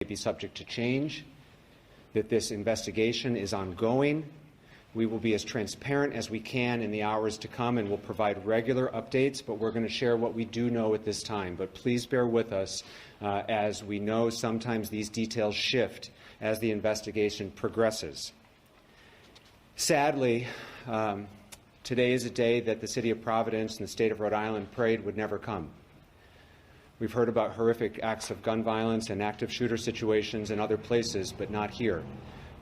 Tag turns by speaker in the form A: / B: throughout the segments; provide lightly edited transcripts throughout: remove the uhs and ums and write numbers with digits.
A: be subject to change, that this investigation is ongoing. We will be as transparent as we can in the hours to come, and we'll provide regular updates, but we're going to share what we do know at this time. But please bear with us as we know sometimes these details shift as the investigation progresses. Sadly, today is a day that the City of Providence and the State of Rhode Island prayed would never come. We've heard about horrific acts of gun violence and active shooter situations in other places, but not here.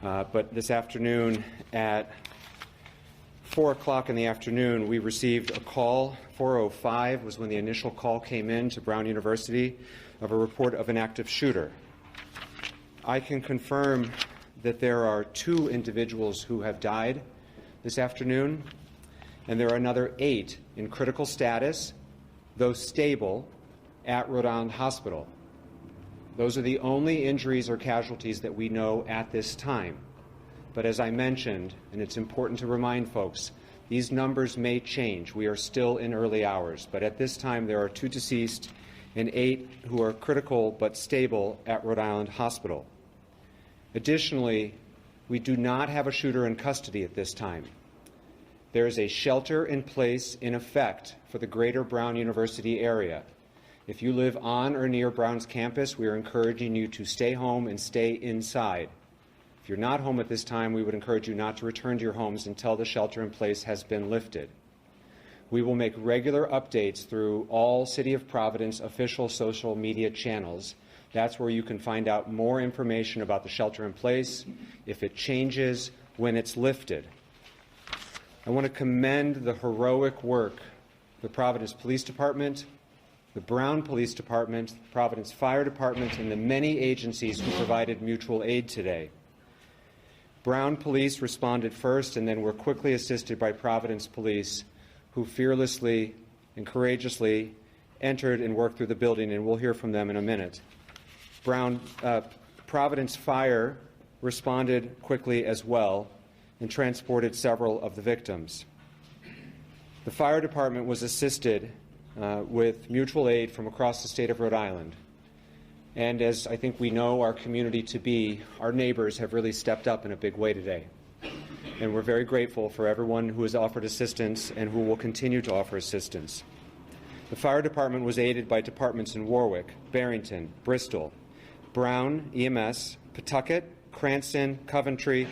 A: But this afternoon at 4 o'clock in the afternoon, we received a call. 4:05 was when the initial call came in to Brown University of a report of an active shooter. I can confirm that there are 2 individuals who have died this afternoon, and there are another 8 in critical status, though stable, at Rhode Island Hospital. Those are the only injuries or casualties that we know at this time. But as I mentioned, and it's important to remind folks, these numbers may change. We are still in early hours, but at this time there are 2 deceased and 8 who are critical but stable at Rhode Island Hospital. Additionally, we do not have a shooter in custody at this time. There is a shelter in place in effect for the greater Brown University area. If you live on or near Brown's campus, we are encouraging you to stay home and stay inside. If you're not home at this time, we would encourage you not to return to your homes until the shelter in place has been lifted. We will make regular updates through all City of Providence official social media channels. That's where you can find out more information about the shelter in place, if it changes, when it's lifted. I want to commend the heroic work of the Providence Police Department, the Brown Police Department, the Providence Fire Department, and the many agencies who provided mutual aid today. Brown Police responded first and then were quickly assisted by Providence Police, who fearlessly and courageously entered and worked through the building, and we'll hear from them in a minute. Providence Fire responded quickly as well and transported several of the victims. The fire department was assisted with mutual aid from across the state of Rhode Island. And as I think we know our community to be, our neighbors have really stepped up in a big way today. And we're very grateful for everyone who has offered assistance and who will continue to offer assistance. The fire department was aided by departments in Warwick, Barrington, Bristol, Brown, EMS, Pawtucket, Cranston, Coventry,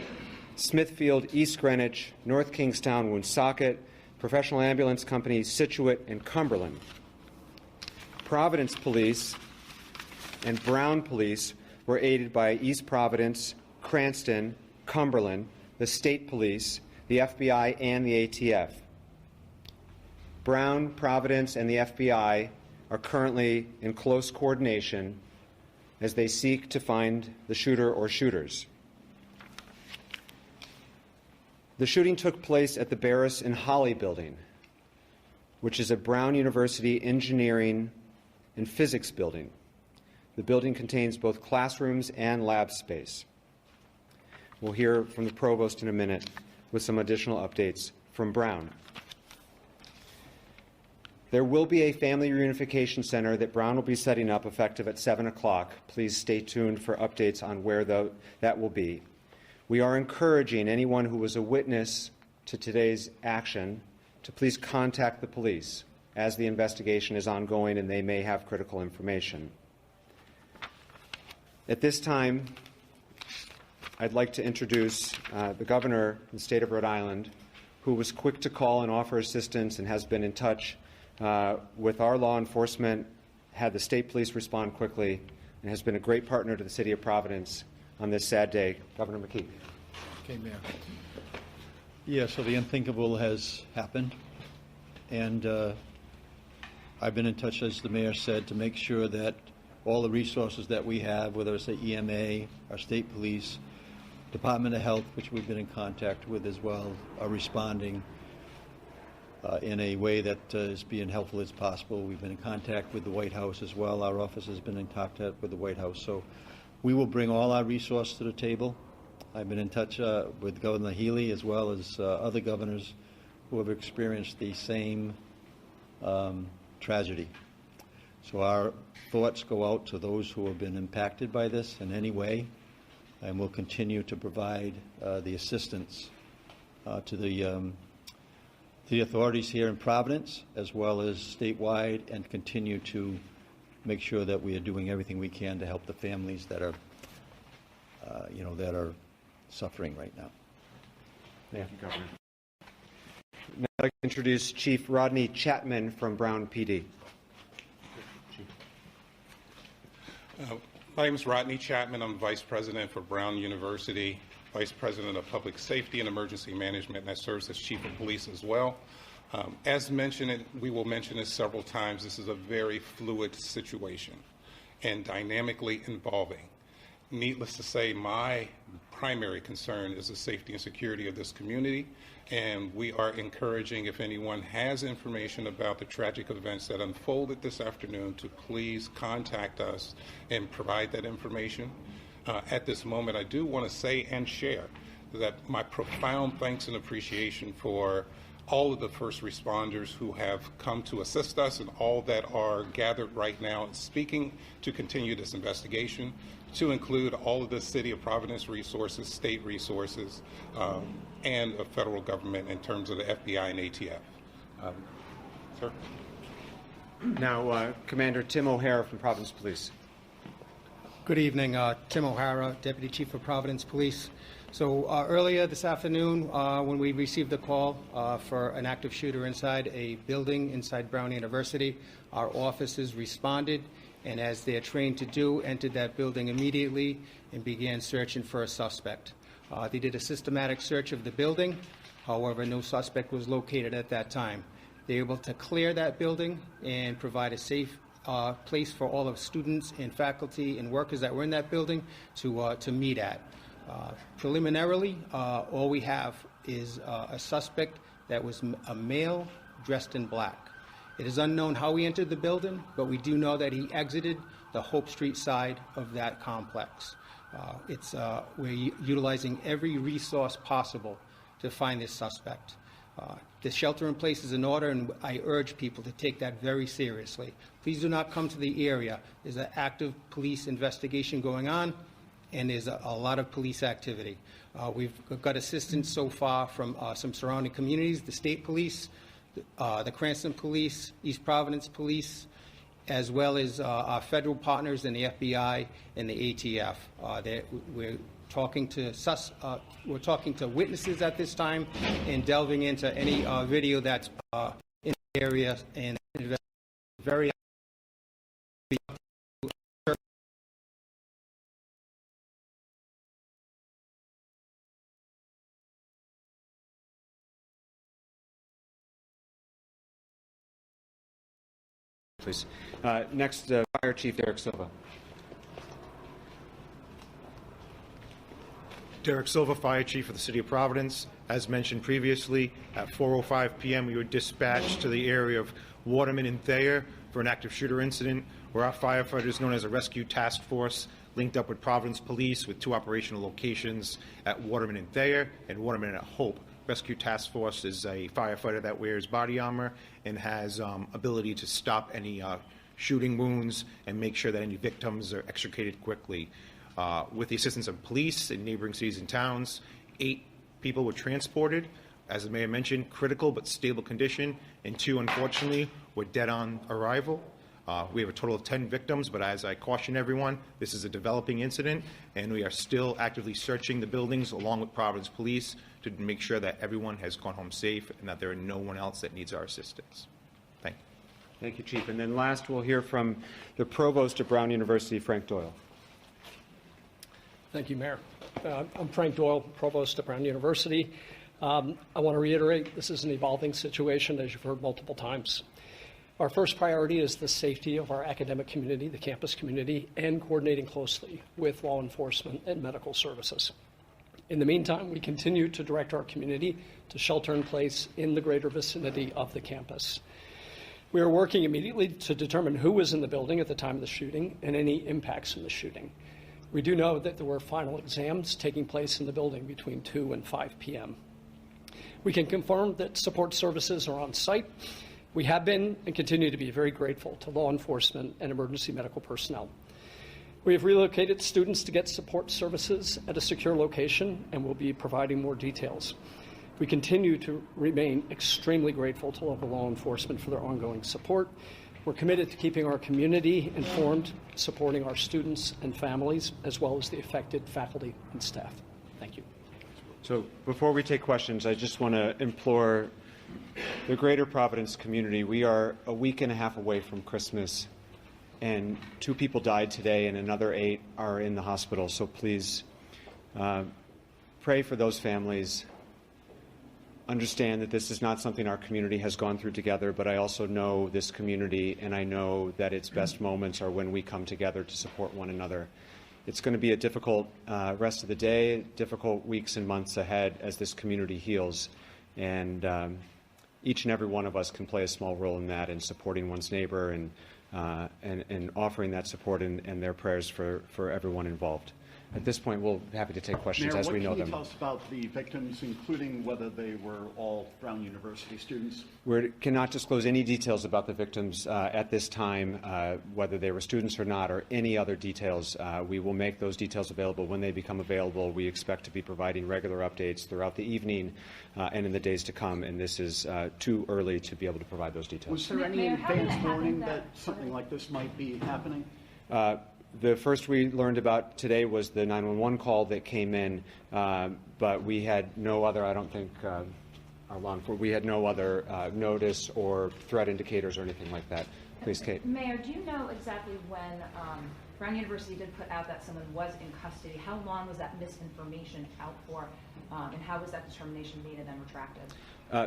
A: Smithfield, East Greenwich, North Kingstown, Woonsocket, Professional Ambulance Company, Scituate, and Cumberland. Providence Police and Brown Police were aided by East Providence, Cranston, Cumberland, the State Police, the FBI, and the ATF. Brown, Providence, and the FBI are currently in close coordination as they seek to find the shooter or shooters. The shooting took place at the Barris and Holly building, which is a Brown University engineering and physics building. The building contains both classrooms and lab space. We'll hear from the provost in a minute with some additional updates from Brown. There will be a family reunification center that Brown will be setting up effective at 7 o'clock. Please stay tuned for updates on where that will be. We are encouraging anyone who was a witness to today's action to please contact the police as the investigation is ongoing and they may have critical information. At this time, I'd like to introduce the governor of the state of Rhode Island, who was quick to call and offer assistance and has been in touch with our law enforcement, had the state police respond quickly, and has been a great partner to the City of Providence on this sad day. Governor McKee.
B: Okay, Mayor. Yeah, so the unthinkable has happened, and I've been in touch, as the mayor said, to make sure that all the resources that we have, whether it's the EMA, our state police, Department of Health, which we've been in contact with as well, are responding in a way that is being helpful as possible. We've been in contact with the White House as well. Our office has been in contact with the White House. So we will bring all our resources to the table. I've been in touch with Governor Healy as well as other governors who have experienced the same tragedy. So our thoughts go out to those who have been impacted by this in any way, and we'll continue to provide the assistance to the authorities here in Providence, as well as statewide, and continue to make sure that we are doing everything we can to help the families that are, that are suffering right now.
A: Thank you, Governor. Now I'd like to introduce Chief Rodney Chapman from Brown PD.
C: My name is Rodney Chapman. I'm Vice President for Brown University, Vice President of Public Safety and Emergency Management, and I serve as Chief of Police as well. As mentioned, and we will mention this several times, this is a very fluid situation and dynamically involving. Needless to say, my primary concern is the safety and security of this community, and we are encouraging, if anyone has information about the tragic events that unfolded this afternoon, to please contact us and provide that information. At this moment, I do want to say and share that my profound thanks and appreciation for all of the first responders who have come to assist us and all that are gathered right now and speaking to continue this investigation, to include all of the City of Providence resources, state resources, and the federal government in terms of the FBI and ATF. Sir?
A: Now, Commander Tim O'Hara from Providence Police.
D: Good evening, Tim O'Hara, Deputy Chief of Providence Police. So earlier this afternoon, when we received the call for an active shooter inside a building inside Brown University, our officers responded, and as they're trained to do, entered that building immediately and began searching for a suspect. They did a systematic search of the building. However, no suspect was located at that time. They were able to clear that building and provide a safe place for all of students and faculty and workers that were in that building to meet at. Preliminarily, all we have is a suspect that was a male dressed in black. It is unknown how he entered the building, but we do know that he exited the Hope Street side of that complex. We're utilizing every resource possible to find this suspect. The shelter in place is in order, and I urge people to take that very seriously. Please do not come to the area. There's an active police investigation going on, and there's a lot of police activity. We've got assistance so far from some surrounding communities, the state police, the Cranston Police, East Providence Police, as well as our federal partners in the FBI and the ATF. We're talking to witnesses at this time and delving into any video that's in the area and very
A: Please. Next, Fire Chief Derek Silva.
E: Derek Silva, Fire Chief of the City of Providence. As mentioned previously, at 4:05 p.m. we were dispatched to the area of Waterman and Thayer for an active shooter incident where our firefighters, known as a rescue task force, linked up with Providence Police with two operational locations at Waterman and Thayer and Waterman and Hope. Rescue Task Force is a firefighter that wears body armor and has ability to stop any shooting wounds and make sure that any victims are extricated quickly. With the assistance of police in neighboring cities and towns, 8 people were transported. As the mayor mentioned, critical but stable condition, and 2, unfortunately, were dead on arrival. We have a total of 10 victims, but as I caution everyone, this is a developing incident, and we are still actively searching the buildings along with Providence Police to make sure that everyone has gone home safe and that there are no one else that needs our assistance. Thank you.
A: Thank you, Chief. And then last, we'll hear from the Provost of Brown University, Frank Doyle.
F: Thank you, Mayor. I'm Frank Doyle, Provost of Brown University. I want to reiterate, this is an evolving situation, as you've heard multiple times. Our first priority is the safety of our academic community, the campus community, and coordinating closely with law enforcement and medical services. In the meantime, we continue to direct our community to shelter in place in the greater vicinity of the campus. We are working immediately to determine who was in the building at the time of the shooting and any impacts from the shooting. We do know that there were final exams taking place in the building between 2 and 5 p.m. We can confirm that support services are on site We have been and continue to be very grateful to law enforcement and emergency medical personnel. We have relocated students to get support services at a secure location and will be providing more details. We continue to remain extremely grateful to local law enforcement for their ongoing support. We're committed to keeping our community informed, supporting our students and families, as well as the affected faculty and staff. Thank you.
A: So before we take questions, I just want to implore the greater Providence community. We are a week and a half away from Christmas, and 2 people died today and another 8 are in the hospital. So please pray for those families. Understand that this is not something our community has gone through together, but I also know this community, and I know that its best moments are when we come together to support one another. It's going to be a difficult rest of the day, difficult weeks and months ahead as this community heals, and each and every one of us can play a small role in that, in supporting one's neighbor and offering that support and their prayers for everyone involved. At this point, we'll be happy to take questions
G: Mayor,
A: as we know
G: what can
A: them.
G: you tell us about the victims, including whether they were all Brown University students?
A: We cannot disclose any details about the victims at this time, whether they were students or not, or any other details. We will make those details available when they become available. We expect to be providing regular updates throughout the evening and in the days to come, and this is too early to be able to provide those details.
G: Was there any
H: Mayor, how did it
G: advance
H: happen
G: warning
H: that-
G: that something like this might be happening?
A: The first we learned about today was the 911 call that came in, but we had no other, I don't think, we had no other notice or threat indicators or anything like that. Please, Kate.
H: Mayor, do you know exactly when Brown University did put out that someone was in custody? How long was that misinformation out for, and how was that determination made and then retracted?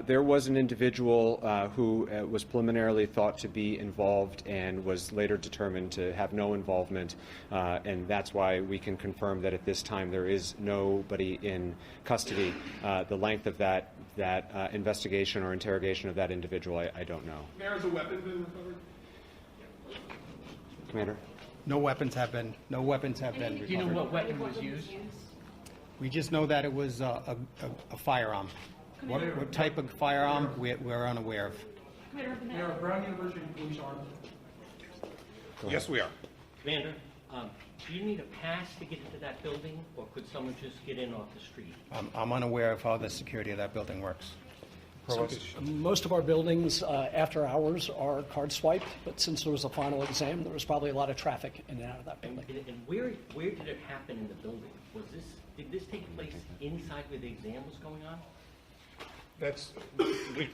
A: There was an individual who was preliminarily thought to be involved and was later determined to have no involvement, and that's why we can confirm that at this time there is nobody in custody. The length of that investigation or interrogation of that individual, I don't know.
I: Mayor, has a weapon been recovered?
A: Commander?
D: No weapons have been recovered.
J: Do you know what weapon was used?
D: We just know that it was a firearm. What type of firearm, we're unaware of.
I: Mayor, Brown University police armed.
C: Yes, we are.
J: Commander, do you need a pass to get into that building, or could someone just get in off the street?
D: I'm unaware of how the security of that building works.
F: Most of our buildings after hours are card swiped, but since there was a final exam, there was probably a lot of traffic in and out of that
J: And,
F: building.
J: and where did it happen in the building? Did this take place inside where the exam was going on?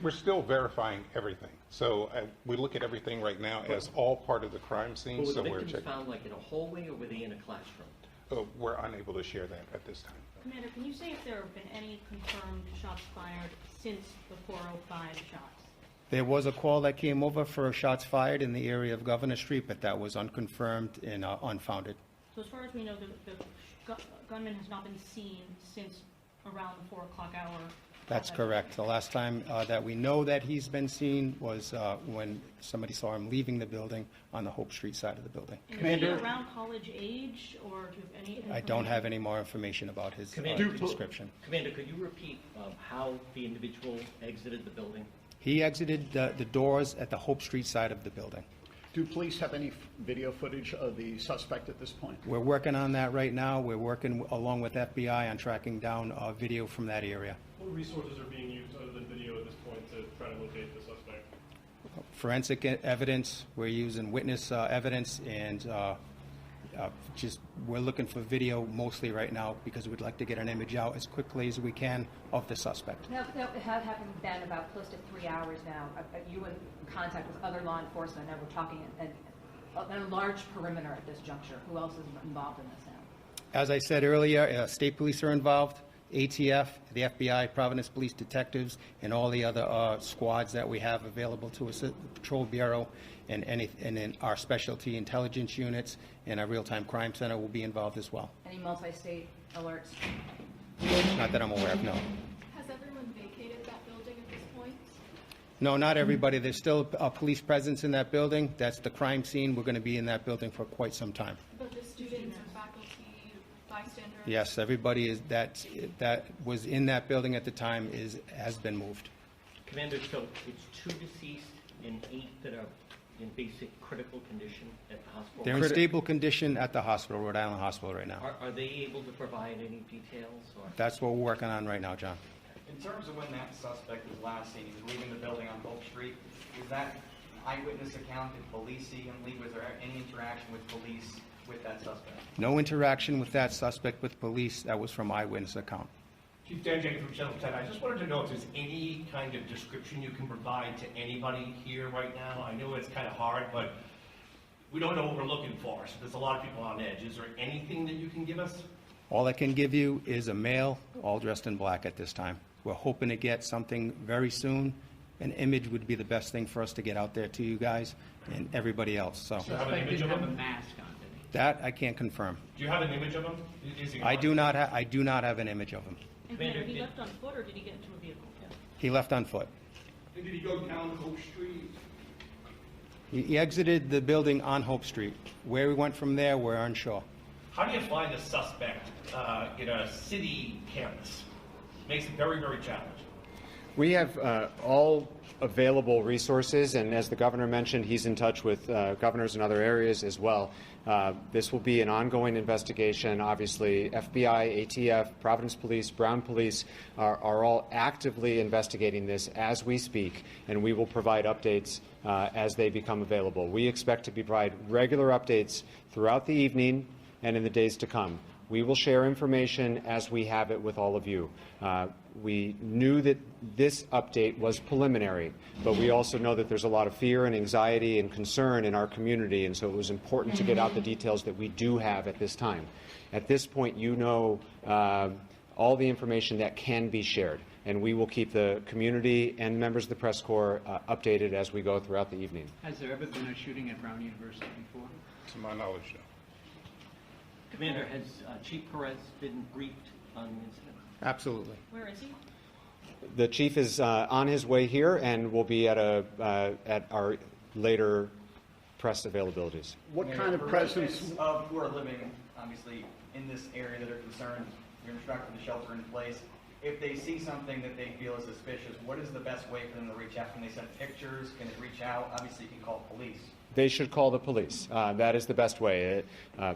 C: We're still verifying everything. So we look at everything right now as all part of the crime scene.
J: Or were
C: So
J: the
C: we're
J: victims
C: checking.
J: found like in a hallway, or were they in a classroom?
C: We're unable to share that at this time.
K: Commander, can you say if there have been any confirmed shots fired since the 405 shots?
D: There was a call that came over for shots fired in the area of Governor Street, but that was unconfirmed and unfounded.
K: So as far as we know, the gunman has not been seen since around the 4 o'clock hour?
D: That's correct. The last time that we know that he's been seen was when somebody saw him leaving the building on the Hope Street side of the building.
K: And is he around college age, or do you have any
D: I don't have any more information about his description.
J: Commander, could you repeat how the individual exited the building?
D: He exited the doors at the Hope Street side of the building.
G: Do police have any video footage of the suspect at this point?
D: We're working on that right now. We're working along with FBI on tracking down video from that area.
I: What resources are being used other than video at this point to try to locate the suspect?
D: Forensic evidence, we're using witness evidence, and we're looking for video mostly right now because we'd like to get an image out as quickly as we can of the suspect.
H: Now, it has happened then about close to 3 hours now. Are you in contact with other law enforcement? Now we're talking a large perimeter at this juncture. Who else is involved in this now?
D: As I said earlier, state police are involved, ATF, the FBI, Providence Police Detectives, and all the other squads that we have available to us, the Patrol Bureau, and then our specialty intelligence units and our real-time crime center will be involved as well.
H: Any multi-state alerts?
D: Not that I'm aware of, no.
K: Has everyone vacated that building at this point?
D: No, not everybody. There's still a police presence in that building. That's the crime scene. We're going to be in that building for quite some time.
K: But the students and faculty, bystanders?
D: Yes, everybody that was in that building at the time has been moved.
J: Commander, so it's 2 deceased and 8 that are in basic critical condition at the hospital?
D: They're in stable condition at the hospital, Rhode Island Hospital right now.
J: Are they able to provide any details? Or?
D: That's what we're working on right now, John.
L: In terms of when that suspect was last seen, he was leaving the building on Hope Street. Was that an eyewitness account? Did police see him leave? Was there any interaction with police with that suspect?
D: No interaction with that suspect with police. That was from eyewitness account.
M: Chief Dan Jenkins from Channel 10. I just wanted to know if there's any kind of description you can provide to anybody here right now. I know it's kind of hard, but we don't know what we're looking for, so there's a lot of people on edge. Is there anything that you can give us?
D: All I can give you is a male, all dressed in black at this time. We're hoping to get something very soon. An image would be the best thing for us to get out there to you guys and everybody else. So
M: Do you have an image of him?
D: that I can't confirm.
M: Do you have an image of him? Is he
D: I do not have an image of him.
K: And Commander, he left on foot or did he get into a vehicle?
D: He left on foot.
M: Did he go down Hope Street?
D: He exited the building on Hope Street. Where we went from there, we're unsure.
M: How do you find a suspect in a city campus? Makes it very, very challenging.
A: We have all available resources, and as the governor mentioned, he's in touch with governors in other areas as well. This will be an ongoing investigation. Obviously, FBI, ATF, Providence Police, Brown Police are all actively investigating this as we speak, and we will provide updates as they become available. We expect to provide regular updates throughout the evening and in the days to come. We will share information as we have it with all of you. We knew that this update was preliminary, but we also know that there's a lot of fear and anxiety and concern in our community, and so it was important to get out the details that we do have at this time. At this point, you know all the information that can be shared, and we will keep the community and members of the press corps updated as we go throughout the evening.
N: Has there ever been a shooting at Brown University before?
C: To my knowledge, no.
J: Commander, has Chief Perez been briefed on the incident?
D: Absolutely.
K: Where is he?
A: The chief is on his way here and will be at our later press availabilities.
G: What kind of presence?
L: Of who are living, obviously, in this area that are concerned, you're instructed to shelter in place. If they see something that they feel is suspicious, what is the best way for them to reach out? Can they send pictures? Can it reach out? Obviously, you can call police.
A: They should call the police. That is the best way.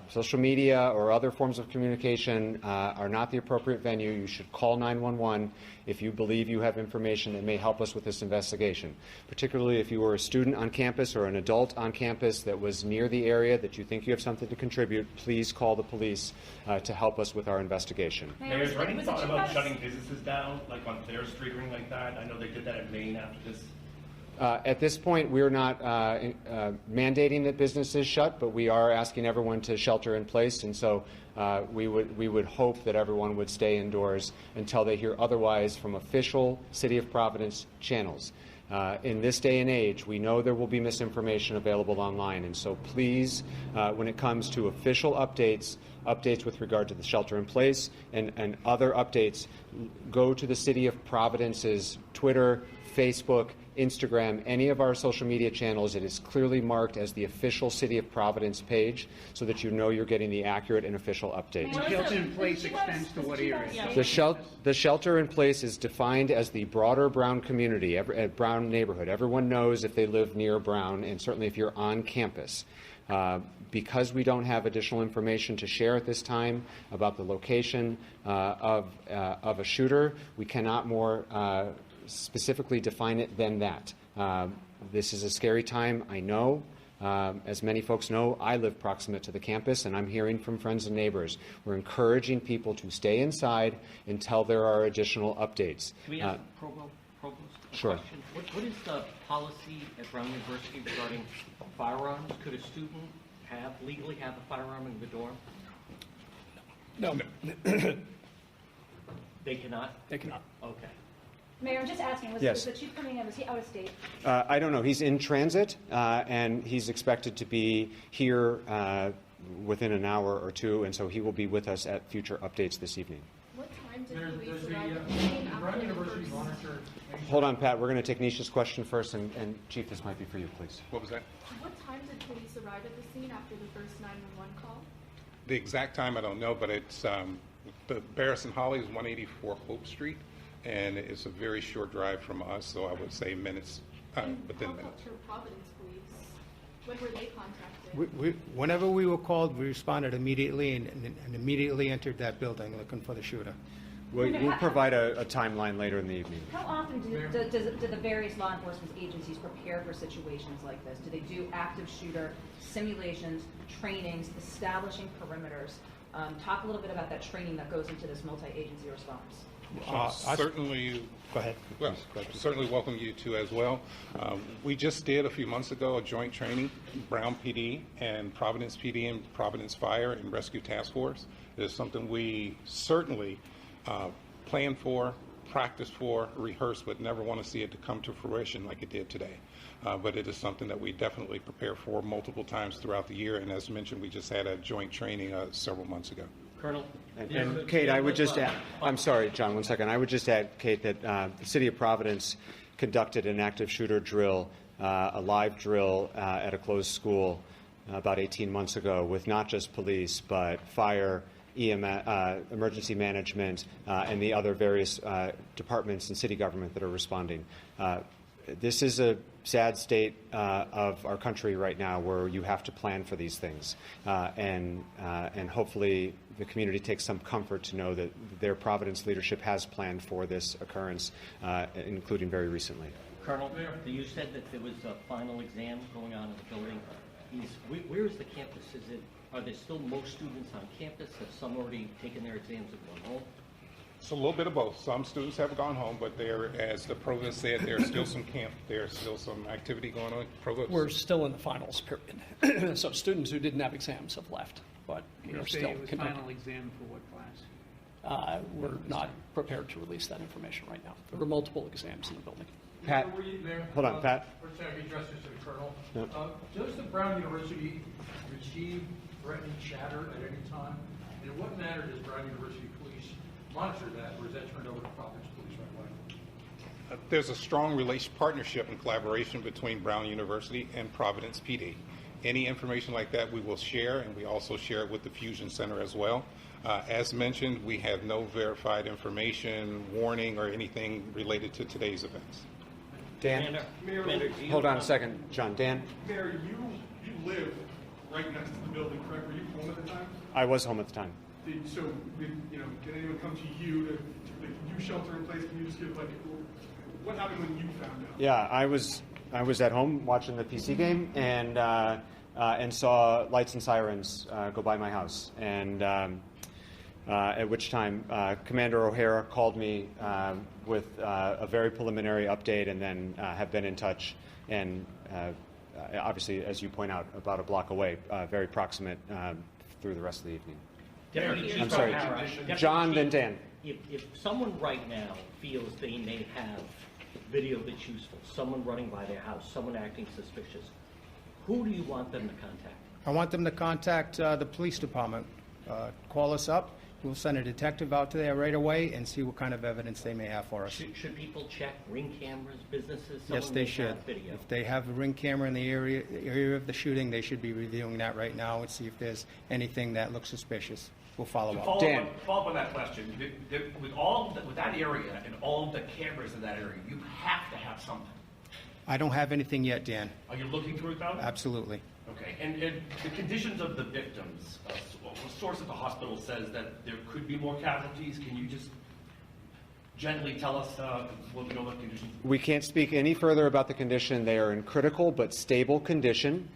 A: Social media or other forms of communication are not the appropriate venue. You should call 911 if you believe you have information that may help us with this investigation, particularly if you were a student on campus or an adult on campus that was near the area that you think you have something to contribute. Please call the police to help us with our investigation.
M: Mayor, is there any thought about shutting businesses down, like on Thayer Street or anything like that? I know they did that in Maine after this.
A: At this point, we're not mandating that businesses shut, but we are asking everyone to shelter in place, and so we would hope that everyone would stay indoors until they hear otherwise from official City of Providence channels. In this day and age, we know there will be misinformation available online, and so please, when it comes to official updates with regard to the shelter in place and other updates, go to the City of Providence's Twitter, Facebook, Instagram, any of our social media channels. It is clearly marked as the official City of Providence page so that you know you're getting the accurate and official update.
N: The shelter in place extends to what area?
A: The shelter in place is defined as the broader Brown community, Brown neighborhood. Everyone knows if they live near Brown, and certainly if you're on campus. Because we don't have additional information to share at this time about the location of a shooter, we cannot more specifically define it than that. This is a scary time, I know. As many folks know, I live proximate to the campus, and I'm hearing from friends and neighbors. We're encouraging people to stay inside until there are additional updates.
J: Can we ask Provost a
A: Sure.
J: question? What is the policy at Brown University regarding firearms? Could a student legally have a firearm in the dorm?
F: No.
J: They cannot?
F: They cannot.
J: Okay.
H: Mayor, I'm just asking, was
A: Yes.
H: the chief coming in, was he out of state?
A: I don't know. He's in transit, and he's expected to be here within an hour or two, and so he will be with us at future updates this evening.
O: What time did police arrive at the scene after the first?
A: Hold on, Pat. We're going to take Nisha's question first, and Chief, this might be for you, please.
C: What was that?
O: What time did police arrive at the scene after the first 911 call?
C: The exact time I don't know, but it's the Barris and Holly is 184 Hope Street, and it's a very short drive from us, so I would say minutes within
K: How
C: minutes.
K: about your Providence Police? When were they contacted?
D: Whenever we were called, we responded immediately and immediately entered that building looking for the shooter.
A: We'll provide a timeline later in the evening.
H: How often do the various law enforcement agencies prepare for situations like this? Do they do active shooter simulations, trainings, establishing perimeters? Talk a little bit about that training that goes into this multi-agency response.
C: Certainly.
D: Go ahead.
C: Well, certainly welcome you to as well. We just did a few months ago a joint training, Brown PD and Providence PD and Providence Fire and Rescue Task Force. It is something we certainly plan for, practice for, rehearse, but never want to see it to come to fruition like it did today. But it is something that we definitely prepare for multiple times throughout the year. And as mentioned, we just had a joint training several months ago.
J: Colonel?
A: And Kate, I would just add, I'm sorry, John, one second. I would just add, Kate, that the City of Providence conducted an active shooter drill, a live drill at a closed school about 18 months ago with not just police, but fire, EMS, emergency management, and the other various departments and city government that are responding. This is a sad state of our country right now where you have to plan for these things. And hopefully the community takes some comfort to know that their Providence leadership has planned for this occurrence, including very recently.
J: Colonel, you said that there was a final exam going on in the building. Where is the campus? Are there still most students on campus? Have some already taken their exams and gone home?
C: It's a little bit of both. Some students have gone home, but there, as the provost said, there's still some there's still some activity going on. Provost?
F: We're still in the finals period. So students who didn't have exams have left, but we're still
N: it was
F: conducting.
N: final exam for what class?
F: We're not prepared to release that information right now. There were multiple exams in the building.
A: Pat, hold on, Pat.
O: First, I address this to the Colonel.
A: Yep.
O: Does the Brown University receive threatening chatter at any time? And in what manner does Brown University Police monitor that, or is that turned over to Providence Police right away?
C: There's a strong partnership and collaboration between Brown University and Providence PD. Any information like that we will share, and we also share it with the Fusion Center as well. As mentioned, we have no verified information, warning, or anything related to today's events.
A: Dan?
J: Commander,
A: Hold on a second, John. Dan?
I: Mayor, you live right next to the building, correct? Were you home at the time?
A: I was home at the time.
I: Did anyone come to you to you shelter in place? Can you just give what happened when you found out?
A: Yeah, I was at home watching the PC game and saw lights and sirens go by my house, and at which time Commander O'Hara called me with a very preliminary update, and then have been in touch, and obviously, as you point out, about a block away, very proximate through the rest of the evening. I'm sorry, John, then Dan.
J: If someone right now feels they may have video that's useful, someone running by their house, someone acting suspicious, who do you want them to contact?
D: I want them to contact the police department. Call us up. We'll send a detective out there right away and see what kind of evidence they may have for us.
J: Should people check Ring cameras, businesses?
D: Yes, they should. If they have a Ring camera in the area of the shooting, they should be reviewing that right now and see if there's anything that looks suspicious. We'll follow up.
M: Dan. Follow up on that question. With that area and all of the cameras in that area, you have to have something.
D: I don't have anything yet, Dan.
M: Are you looking through it, though?
D: Absolutely.
M: Okay. And the conditions of the victims, a source at the hospital says that there could be more casualties. Can you just gently tell us what we know about conditions?
A: We can't speak any further about the condition. They are in critical but stable condition,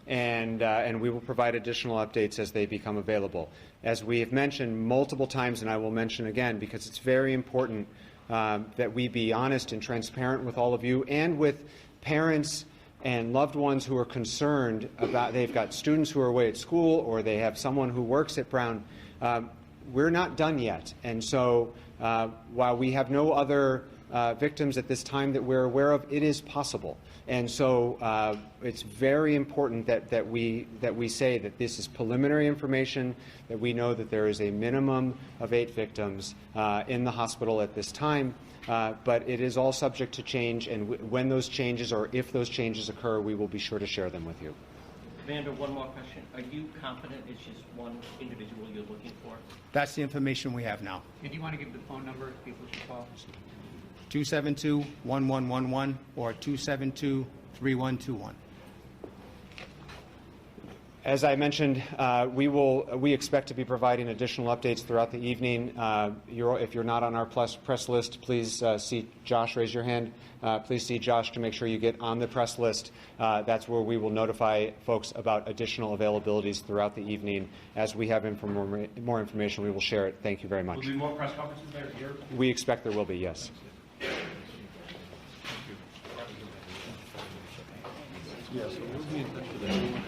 A: and we will provide additional updates as they become available. As we have mentioned multiple times, and I will mention again because it's very important that we be honest and transparent with all of you and with parents and loved ones who are concerned about, they've got students who are away at school or they have someone who works at Brown. We're not done yet. And so while we have no other victims at this time that we're aware of, it is possible. And so it's very important that we say that this is preliminary information, that we know that there is a minimum of 8 victims in the hospital at this time. But it is all subject to change, and when those changes or if those changes occur, we will be sure to share them with you.
J: Commander, one more question. Are you confident it's just one individual you're looking for?
D: That's the information we have now.
N: And do you want to give the phone number people should call?
D: 272-1111 or 272-3121.
A: As I mentioned, we expect to be providing additional updates throughout the evening. If you're not on our press list, please see Josh. Raise your hand. Please see Josh to make sure you get on the press list. That's where we will notify folks about additional availabilities throughout the evening. As we have more information, we will share it. Thank you very much.
M: Will there be more press conferences there here?
A: We expect there will be, yes.
B: Yeah, so we'll be in touch with everyone.